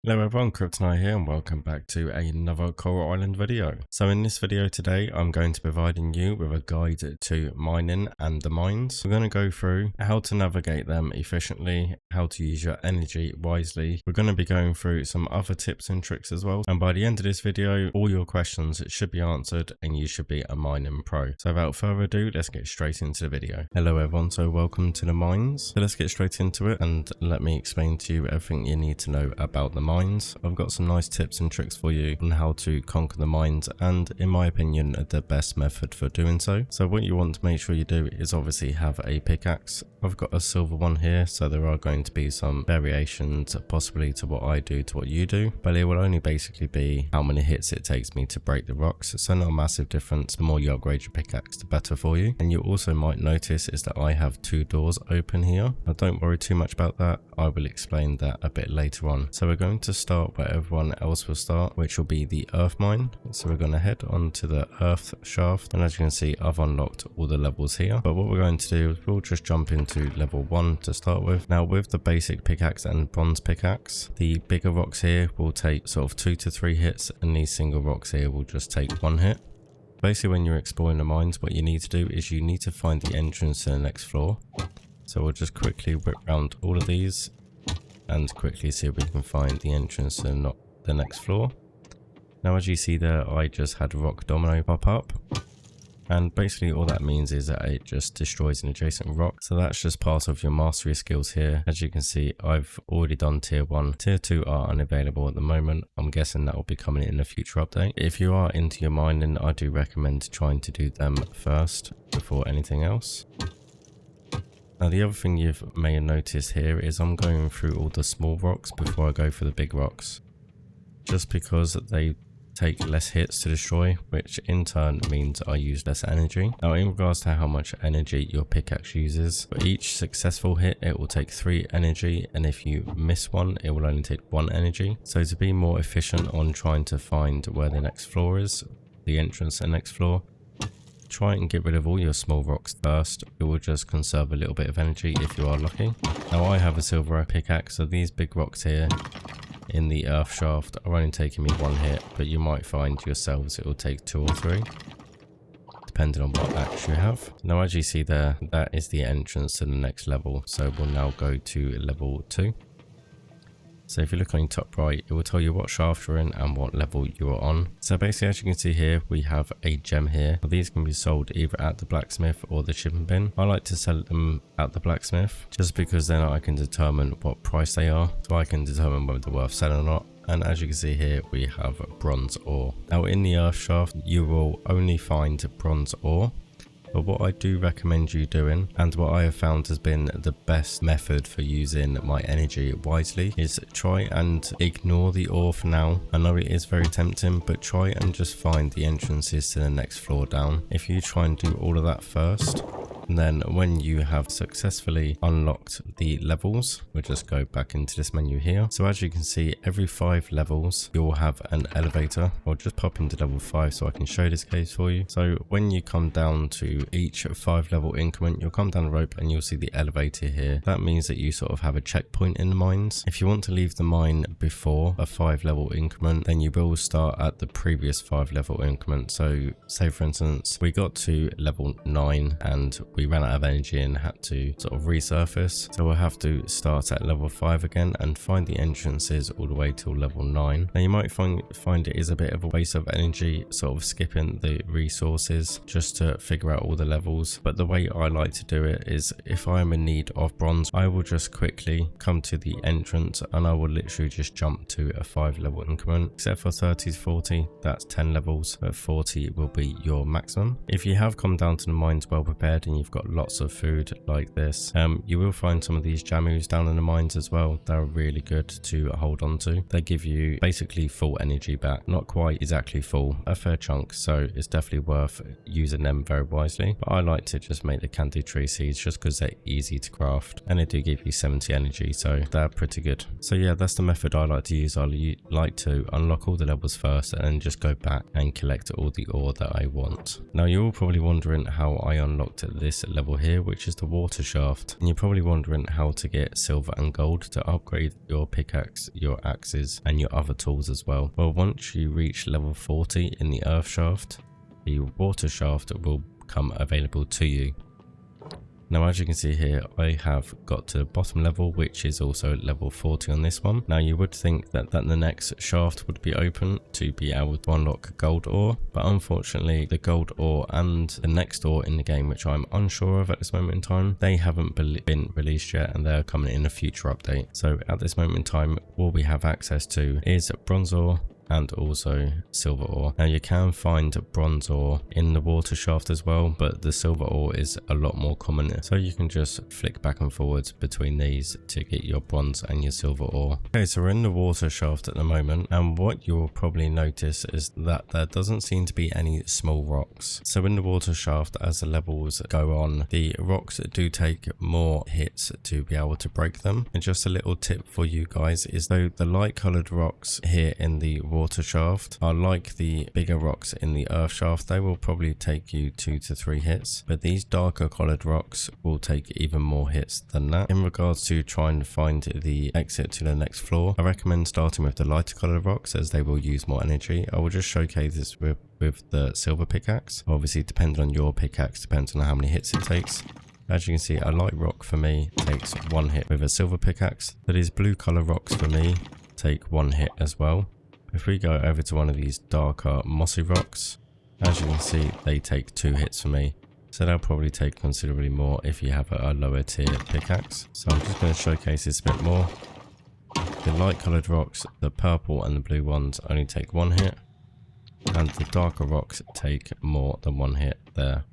Hello everyone, Kryptonite here and welcome back to another Coral Island video. So in this video today, I'm going to be providing you with a guide to mining and the mines. We're going to go through how to navigate them efficiently, how to use your energy wisely. We're going to be going through some other tips and tricks as well. And by the end of this video, all your questions should be answered and you should be a mining pro. So without further ado, let's get straight into the video. Hello everyone, so welcome to the mines. So let's get straight into it and let me explain to you everything you need to know about the mines. I've got some nice tips and tricks for you on how to conquer the mines and in my opinion the best method for doing so. So what you want to make sure you do is obviously have a pickaxe. I've got a silver one here, so there are going to be some variations possibly to what I do to what you do, but it will only basically be how many hits it takes me to break the rocks, so not a massive difference. The more you upgrade your pickaxe the better for you. And you also might notice is that I have two doors open here. Now don't worry too much about that, I will explain that a bit later on. So we're going to start where everyone else will start, which will be the earth mine. So we're going to head on to the earth shaft, and as you can see I've unlocked all the levels here, but what we're going to do is we'll just jump into level 1 to start with. Now with the basic pickaxe and bronze pickaxe, the bigger rocks here will take sort of 2 to 3 hits, and these single rocks here will just take 1 hit. Basically when you're exploring the mines, what you need to do is you need to find the entrance to the next floor. So we'll just quickly whip around all of these and quickly see if we can find the entrance to the next floor. Now as you see there, I just had a rock domino pop up, and basically all that means is that it just destroys an adjacent rock. So that's just part of your mastery skills here. As you can see, I've already done tier 1. Tier 2 are unavailable at the moment. I'm guessing that will be coming in a future update. If you are into your mining, I do recommend trying to do them first before anything else. Now the other thing you may have noticed here is I'm going through all the small rocks before I go for the big rocks, just because they take less hits to destroy, which in turn means I use less energy. Now in regards to how much energy your pickaxe uses, for each successful hit it will take 3 energy, and if you miss one it will only take 1 energy. So to be more efficient on trying to find where the next floor is, the entrance to the next floor, try and get rid of all your small rocks first. It will just conserve a little bit of energy if you are lucky. Now I have a silver pickaxe, so these big rocks here in the earth shaft are only taking me 1 hit, but you might find yourselves it will take 2 or 3 depending on what axe you have. Now as you see there, that is the entrance to the next level, so we'll now go to level 2. So if you look on your top right, it will tell you what shaft you're in and what level you are on. So basically as you can see here, we have a gem here. These can be sold either at the blacksmith or the shipping bin. I like to sell them at the blacksmith just because then I can determine what price they are, so I can determine whether they're worth selling or not. And as you can see here, we have bronze ore. Now in the earth shaft, you will only find bronze ore. But what I do recommend you doing, and what I have found has been the best method for using my energy wisely, is try and ignore the ore for now. I know it is very tempting, but try and just find the entrances to the next floor down. If you try and do all of that first, and then when you have successfully unlocked the levels, we'll just go back into this menu here. So as you can see, every 5 levels you'll have an elevator. I'll just pop into level 5 so I can show this case for you. So when you come down to each 5 level increment, you'll come down the rope and you'll see the elevator here. That means that you sort of have a checkpoint in the mines. If you want to leave the mine before a 5 level increment, then you will start at the previous 5 level increment. So say for instance we got to level 9 and we ran out of energy and had to sort of resurface, so we'll have to start at level 5 again and find the entrances all the way till level 9. Now you might find it is a bit of a waste of energy sort of skipping the resources just to figure out all the levels, but the way I like to do it is if I am in need of bronze, I will just quickly come to the entrance and I will literally just jump to a 5 level increment. Except for 30 to 40, that's 10 levels, but 40 will be your maximum. If you have come down to the mines well prepared and you've got lots of food like this, you will find some of these jamus down in the mines as well. They're really good to hold on to. They give you basically full energy back, not quite exactly full, a fair chunk, so it's definitely worth using them very wisely. But I like to just make the candy tree seeds just because they're easy to craft and they do give you 70 energy, so they're pretty good. So yeah, that's the method I like to use. I like to unlock all the levels first and then just go back and collect all the ore that I want. Now you're all probably wondering how I unlocked this this level here, which is the water shaft. And you're probably wondering how to get silver and gold to upgrade your pickaxe, your axes, and your other tools as well. Well, once you reach level 40 in the earth shaft, the water shaft will become available to you. Now, as you can see here, I have got to the bottom level, which is also level 40 on this one. Now, you would think that the next shaft would be open to be able to unlock gold ore, but unfortunately the gold ore and the next ore in the game, which I'm unsure of at this moment in time, they haven't been released yet, and they're coming in a future update. So at this moment in time, all we have access to is bronze ore and also silver ore. Now, you can find bronze ore in the water shaft as well, but the silver ore is a lot more common, so you can just flick back and forwards between these to get your bronze and your silver ore. Okay, so we're in the water shaft at the moment, and what you'll probably notice is that there doesn't seem to be any small rocks. So in the water shaft, as the levels go on, the rocks do take more hits to be able to break them. And just a little tip for you guys is, though the light colored rocks here in the water shaft are like the bigger rocks in the earth shaft, they will probably take you 2 to 3 hits, but these darker colored rocks will take even more hits than that. In regards to trying to find the exit to the next floor, I recommend starting with the lighter colored rocks, as they will use more energy. I will just showcase this with the silver pickaxe. Obviously, depending on your pickaxe, depends on how many hits it takes. As you can see, a light rock for me takes 1 hit with a silver pickaxe. That is, blue color rocks for me take 1 hit as well. If we go over to one of these darker mossy rocks, as you can see, they take 2 hits for me. So they'll probably take considerably more if you have a lower tier pickaxe. So I'm just going to showcase this a bit more. The light coloured rocks, the purple and the blue ones, only take 1 hit. And the darker rocks take more than 1 hit there.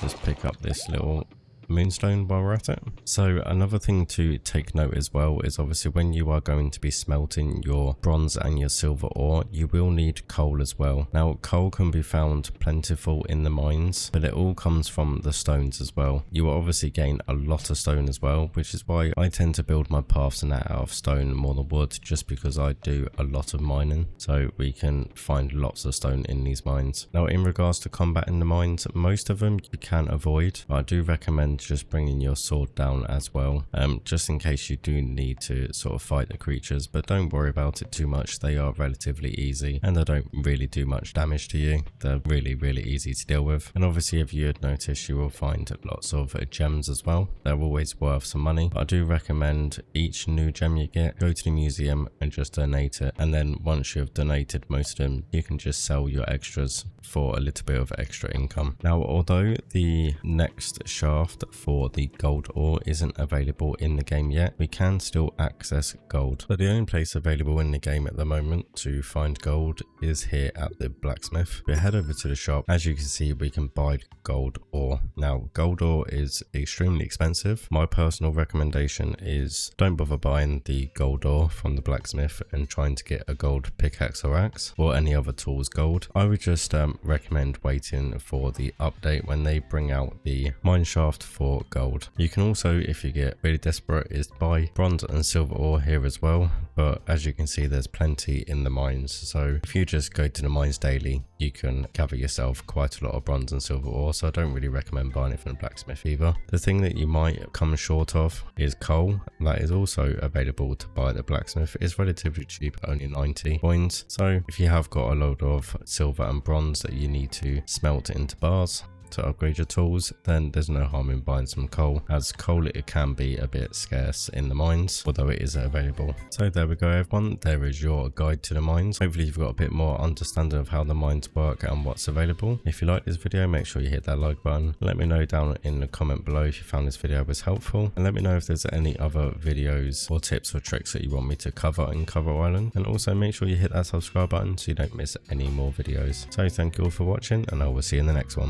Just pick up this little moonstone while we're at it. So another thing to take note as well is, obviously, when you are going to be smelting your bronze and your silver ore, you will need coal as well. Now, coal can be found plentiful in the mines, but it all comes from the stones as well. You will obviously gain a lot of stone as well, which is why I tend to build my paths and that out of stone more than wood, just because I do a lot of mining, so we can find lots of stone in these mines. Now, in regards to combat in the mines, most of them you can avoid, but I do recommend just bringing your sword down as well, just in case you do need to sort of fight the creatures, but don't worry about it too much. They are relatively easy and they don't really do much damage to you. They're really easy to deal with. And obviously, if you had noticed, you will find lots of gems as well. They're always worth some money, but I do recommend each new gem you get, go to the museum and just donate it, and then once you've donated most of them, you can just sell your extras for a little bit of extra income. Now, although the next shaft for the gold ore isn't available in the game yet, we can still access gold. But the only place available in the game at the moment to find gold is here at the blacksmith. We head over to the shop. As you can see, we can buy gold ore. Now, gold ore is extremely expensive. My personal recommendation is don't bother buying the gold ore from the blacksmith and trying to get a gold pickaxe or axe or any other tools gold. I would just recommend waiting for the update when they bring out the mine shaft for gold. You can also, if you get really desperate, is buy bronze and silver ore here as well, but as you can see, there's plenty in the mines. So if you just go to the mines daily, you can gather yourself quite a lot of bronze and silver ore, so I don't really recommend buying it from the blacksmith either. The thing that you might come short of is coal. That is also available to buy at the blacksmith. It's relatively cheap, only 90 coins. So if you have got a load of silver and bronze that you need to smelt into bars to upgrade your tools, then there's no harm in buying some coal, as coal, it can be a bit scarce in the mines, although it is available. So there we go, everyone. There is your guide to the mines. Hopefully you've got a bit more understanding of how the mines work and what's available. If you like this video, make sure you hit that like button. Let me know down in the comment below if you found this video was helpful, and let me know if there's any other videos or tips or tricks that you want me to cover in Cover Island. And also make sure you hit that subscribe button so you don't miss any more videos. So thank you all for watching, and I will see you in the next one.